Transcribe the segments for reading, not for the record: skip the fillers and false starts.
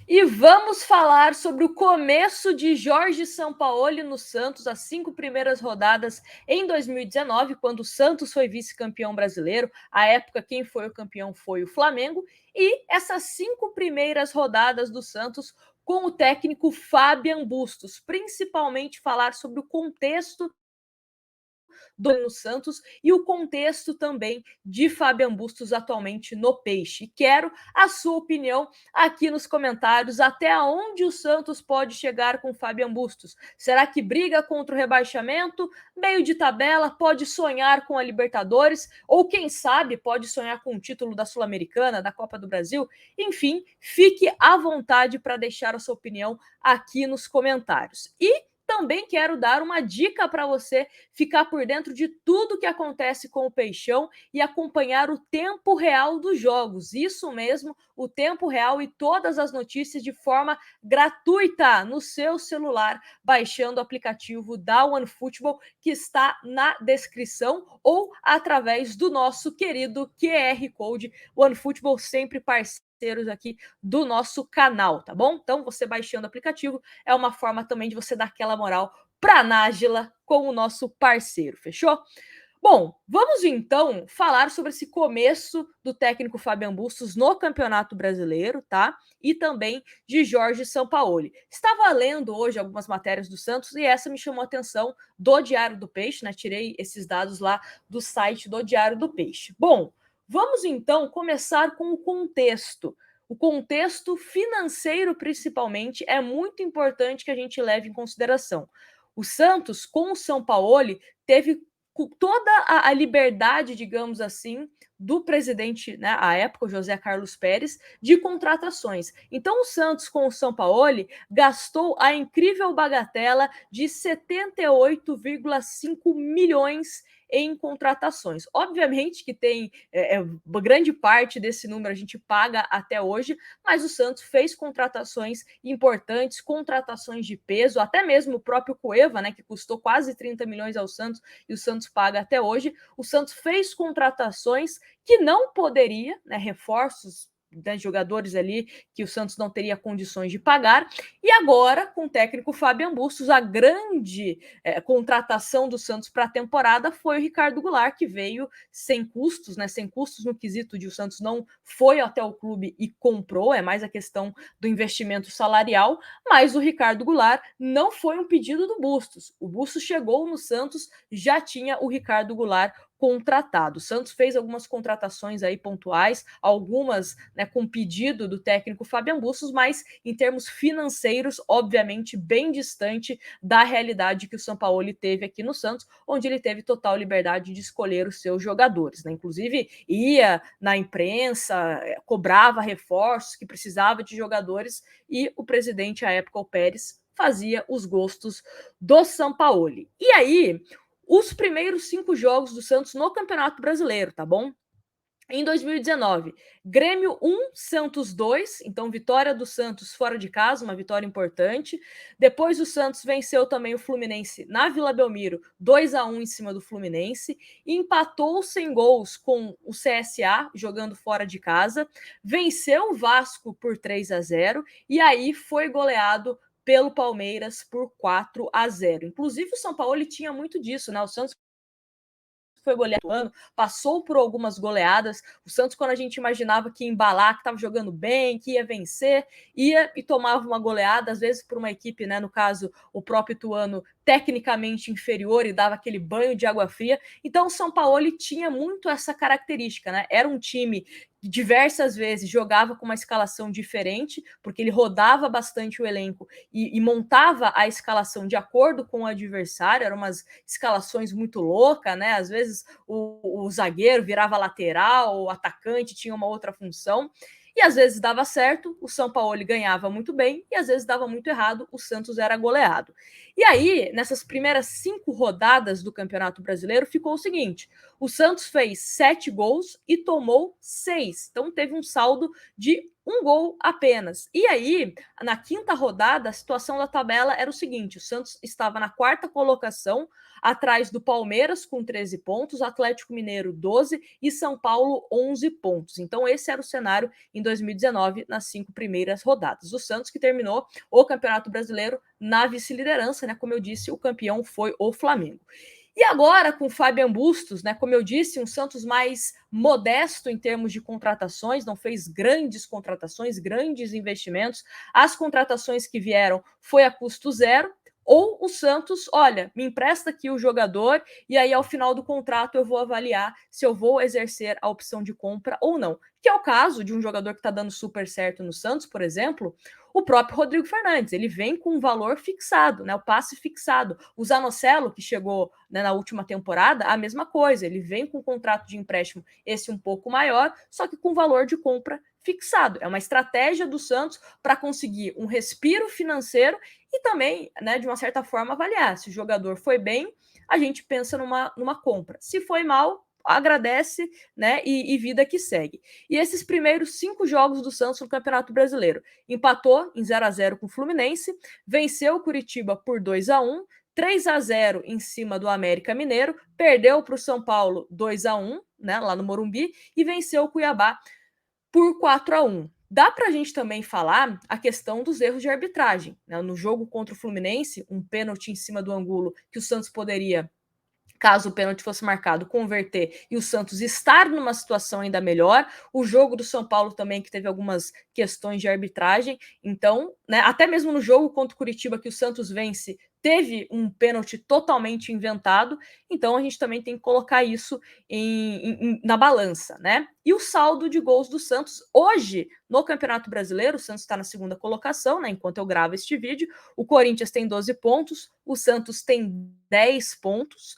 E vamos falar sobre o começo de Jorge Sampaoli no Santos, as 5 primeiras rodadas em 2019, quando o Santos foi vice-campeão brasileiro. À época, quem foi o campeão foi o Flamengo. E essas 5 primeiras rodadas do Santos com o técnico Fabian Bustos, principalmente falar sobre o contexto do Santos e o contexto também de Fabian Bustos atualmente no Peixe. Quero a sua opinião aqui nos comentários. Até onde o Santos pode chegar com Fabian Bustos? Será que briga contra o rebaixamento? Meio de tabela? Pode sonhar com a Libertadores? Ou quem sabe pode sonhar com o título da Sul-Americana, da Copa do Brasil? Enfim, fique à vontade para deixar a sua opinião aqui nos comentários. E também quero dar uma dica para você ficar por dentro de tudo que acontece com o Peixão e acompanhar o tempo real dos jogos. Isso mesmo, o tempo real e todas as notícias de forma gratuita no seu celular, baixando o aplicativo da OneFootball, que está na descrição, ou através do nosso querido QR Code. OneFootball sempre parceiro aqui do nosso canal, tá bom? Então, você baixando o aplicativo é uma forma também de você dar aquela moral para a Nájila com o nosso parceiro, fechou? Bom, vamos então falar sobre esse começo do técnico Fabian Bustos no Campeonato Brasileiro, tá? E também de Jorge Sampaoli. Estava lendo hoje algumas matérias do Santos e essa me chamou a atenção do Diário do Peixe, né? Tirei esses dados lá do site do Diário do Peixe. Bom, vamos então começar com o contexto. O contexto financeiro, principalmente, é muito importante que a gente leve em consideração. O Santos, com o Sampaoli, teve toda a liberdade, digamos assim, do presidente, né, à época, o José Carlos Pérez, de contratações. Então, o Santos, com o Sampaoli, gastou a incrível bagatela de 78,5 milhões em contratações. Obviamente que tem grande parte desse número a gente paga até hoje, mas o Santos fez contratações importantes, contratações de peso, até mesmo o próprio Cueva, né, que custou quase 30 milhões ao Santos e o Santos paga até hoje. O Santos fez contratações que não poderia, né, reforços de jogadores ali que o Santos não teria condições de pagar. E agora, com o técnico Fabian Bustos, a grande contratação do Santos para a temporada foi o Ricardo Goulart, que veio sem custos, né? Sem custos no quesito de o Santos não foi até o clube e comprou, é mais a questão do investimento salarial, mas o Ricardo Goulart não foi um pedido do Bustos. O Bustos chegou no Santos, já tinha o Ricardo Goulart contratado. O Santos fez algumas contratações aí pontuais, algumas, né, com pedido do técnico Fabian Bustos, mas em termos financeiros, obviamente, bem distante da realidade que o Sampaoli teve aqui no Santos, onde ele teve total liberdade de escolher os seus jogadores, né? Inclusive, ia na imprensa, cobrava reforços, que precisava de jogadores, e o presidente, à época, o Pérez, fazia os gostos do Sampaoli. E aí, os primeiros 5 jogos do Santos no Campeonato Brasileiro, tá bom? Em 2019, Grêmio 1, Santos 2, então vitória do Santos fora de casa, uma vitória importante. Depois o Santos venceu também o Fluminense na Vila Belmiro, 2-1 em cima do Fluminense, empatou sem gols com o CSA, jogando fora de casa, venceu o Vasco por 3-0 e aí foi goleado pelo Palmeiras por 4-0. Inclusive o São Paulo tinha muito disso, né? O Santos foi goleado ano, passou por algumas goleadas. O Santos, quando a gente imaginava que ia embalar, que estava jogando bem, que ia vencer, ia e tomava uma goleada, às vezes por uma equipe, né, no caso, o próprio Ituano, tecnicamente inferior e dava aquele banho de água fria. Então o São Paulo tinha muito essa característica, né? Era um time que diversas vezes jogava com uma escalação diferente, porque ele rodava bastante o elenco e montava a escalação de acordo com o adversário, eram umas escalações muito loucas, né? Às vezes o zagueiro virava lateral, o atacante tinha uma outra função. E às vezes dava certo, o São Paulo ganhava muito bem, e às vezes dava muito errado, o Santos era goleado. E aí, nessas primeiras 5 rodadas do Campeonato Brasileiro, ficou o seguinte: o Santos fez 7 gols e tomou 6. Então teve um saldo de um gol apenas. E aí, na quinta rodada, a situação da tabela era o seguinte: o Santos estava na quarta colocação, atrás do Palmeiras com 13 pontos, Atlético Mineiro 12 e São Paulo 11 pontos. Então esse era o cenário em 2019 nas 5 primeiras rodadas. O Santos que terminou o Campeonato Brasileiro na vice-liderança, né? Como eu disse, o campeão foi o Flamengo. E agora, com o Fabian Bustos, né? Como eu disse, um Santos mais modesto em termos de contratações, não fez grandes contratações, grandes investimentos. As contratações que vieram foi a custo zero. Ou o Santos, olha, me empresta aqui o jogador e aí ao final do contrato eu vou avaliar se eu vou exercer a opção de compra ou não. Que é o caso de um jogador que está dando super certo no Santos, por exemplo, o próprio Rodrigo Fernandes. Ele vem com um valor fixado, né, o passe fixado. O Zanocelo, que chegou, né, na última temporada, a mesma coisa. Ele vem com um contrato de empréstimo, esse um pouco maior, só que com valor de compra fixado. É uma estratégia do Santos para conseguir um respiro financeiro e também, né, de uma certa forma, avaliar. Se o jogador foi bem, a gente pensa numa compra. Se foi mal, agradece, né, e vida que segue. E esses primeiros 5 jogos do Santos no Campeonato Brasileiro: empatou em 0-0 com o Fluminense, venceu o Curitiba por 2-1, 3-0 em cima do América Mineiro, perdeu para o São Paulo 2-1, né, lá no Morumbi, e venceu o Cuiabá por 4-1. Dá para a gente também falar a questão dos erros de arbitragem, né? No jogo contra o Fluminense, um pênalti em cima do Angulo que o Santos poderia, caso o pênalti fosse marcado, converter e o Santos estar numa situação ainda melhor. O jogo do São Paulo também, que teve algumas questões de arbitragem. Então, né, até mesmo no jogo contra o Curitiba, que o Santos vence, teve um pênalti totalmente inventado. Então, a gente também tem que colocar isso na balança, né? E o saldo de gols do Santos hoje no Campeonato Brasileiro: o Santos está na segunda colocação, né, enquanto eu gravo este vídeo. O Corinthians tem 12 pontos, o Santos tem 10 pontos.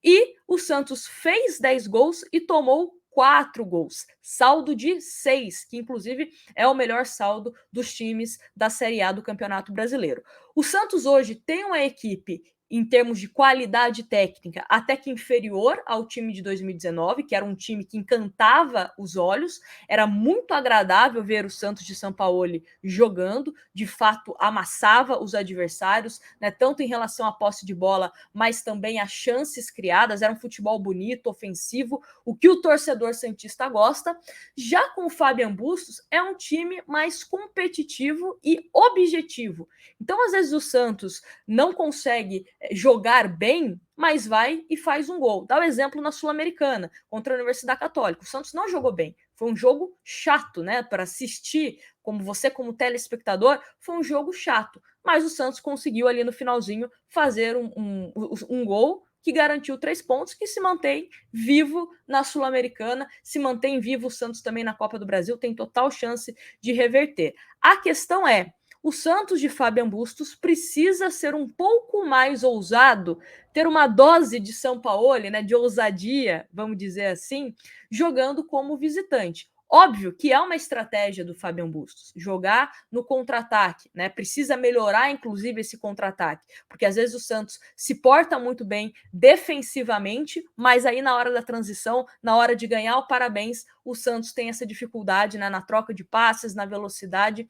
E o Santos fez 10 gols e tomou 4 gols. Saldo de 6, que inclusive é o melhor saldo dos times da Série A do Campeonato Brasileiro. O Santos hoje tem uma equipe, em termos de qualidade técnica, até que inferior ao time de 2019, que era um time que encantava os olhos. Era muito agradável ver o Santos de Sampaoli jogando, de fato amassava os adversários, né, tanto em relação à posse de bola, mas também às chances criadas. Era um futebol bonito, ofensivo, o que o torcedor santista gosta. Já com o Fabian Bustos, é um time mais competitivo e objetivo. Então, às vezes, o Santos não consegue jogar bem, mas vai e faz um gol. Dá o exemplo na Sul-Americana, contra a Universidade Católica. O Santos não jogou bem. Foi um jogo chato, né? Para assistir, como você, como telespectador, foi um jogo chato. Mas o Santos conseguiu ali no finalzinho fazer um gol que garantiu 3 pontos, que se mantém vivo na Sul-Americana, se mantém vivo o Santos também na Copa do Brasil, tem total chance de reverter. A questão é: o Santos de Fabian Bustos precisa ser um pouco mais ousado, ter uma dose de Sampaoli, né, de ousadia, vamos dizer assim, jogando como visitante. Óbvio que é uma estratégia do Fabian Bustos, jogar no contra-ataque, né? Precisa melhorar, inclusive, esse contra-ataque, porque às vezes o Santos se porta muito bem defensivamente, mas aí na hora da transição, na hora de ganhar o parabéns, o Santos tem essa dificuldade, né, na troca de passes, na velocidade.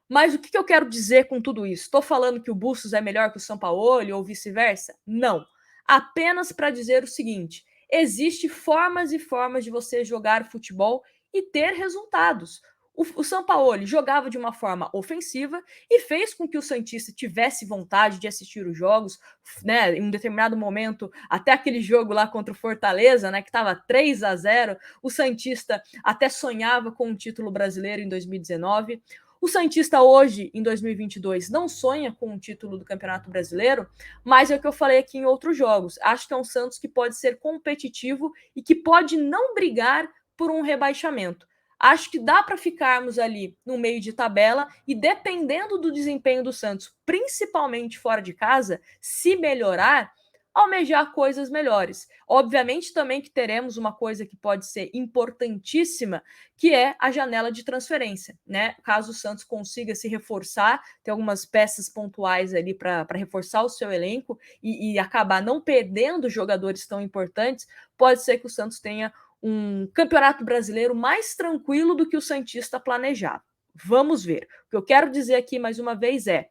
Mas o que eu quero dizer com tudo isso? Estou falando que o Bustos é melhor que o Sampaoli ou vice-versa? Não. Apenas para dizer o seguinte: existe formas e formas de você jogar futebol e ter resultados. O Sampaoli jogava de uma forma ofensiva e fez com que o santista tivesse vontade de assistir os jogos, né? Em um determinado momento, até aquele jogo lá contra o Fortaleza, né, que estava 3-0, o santista até sonhava com um título brasileiro em 2019. O santista hoje, em 2022, não sonha com o título do Campeonato Brasileiro, mas é o que eu falei aqui em outros jogos. Acho que é um Santos que pode ser competitivo e que pode não brigar por um rebaixamento. Acho que dá para ficarmos ali no meio de tabela e, dependendo do desempenho do Santos, principalmente fora de casa, se melhorar, almejar coisas melhores. Obviamente também que teremos uma coisa que pode ser importantíssima, que é a janela de transferência, né? Caso o Santos consiga se reforçar, ter algumas peças pontuais ali para reforçar o seu elenco e acabar não perdendo jogadores tão importantes, pode ser que o Santos tenha um campeonato brasileiro mais tranquilo do que o santista planejava. Vamos ver. O que eu quero dizer aqui mais uma vez é: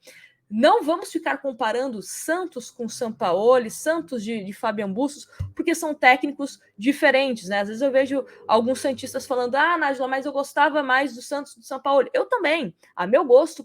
não vamos ficar comparando Santos com Sampaoli, Santos de Fabian Bustos, porque são técnicos diferentes, né? Às vezes eu vejo alguns santistas falando: ah, Nájila, mas eu gostava mais do Santos do Sampaoli. Eu também. A meu gosto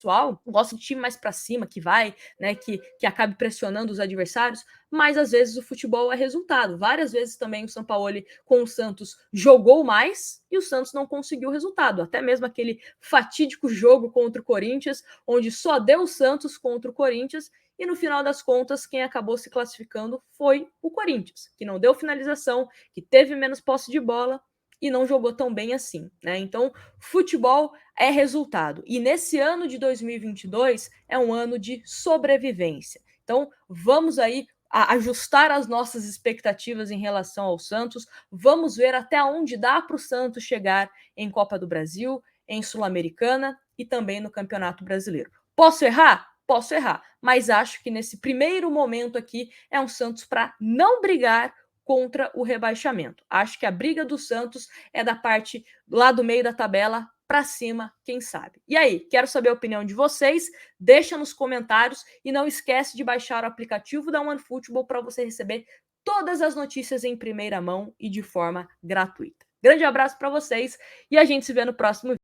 pessoal, gosto de time mais para cima, que vai, né, que acabe pressionando os adversários, mas às vezes o futebol é resultado. Várias vezes também o Sampaoli com o Santos jogou mais e o Santos não conseguiu o resultado. Até mesmo aquele fatídico jogo contra o Corinthians, onde só deu o Santos contra o Corinthians e no final das contas quem acabou se classificando foi o Corinthians, que não deu finalização, que teve menos posse de bola e não jogou tão bem assim, né? Então, futebol é resultado. E nesse ano de 2022 é um ano de sobrevivência. Então, vamos aí ajustar as nossas expectativas em relação ao Santos. Vamos ver até onde dá para o Santos chegar em Copa do Brasil, em Sul-Americana e também no Campeonato Brasileiro. Posso errar? Posso errar, mas acho que nesse primeiro momento aqui é um Santos para não brigar contra o rebaixamento. Acho que a briga do Santos é da parte lá do meio da tabela para cima, quem sabe. E aí, quero saber a opinião de vocês, deixa nos comentários e não esquece de baixar o aplicativo da OneFootball para você receber todas as notícias em primeira mão e de forma gratuita. Grande abraço para vocês e a gente se vê no próximo vídeo.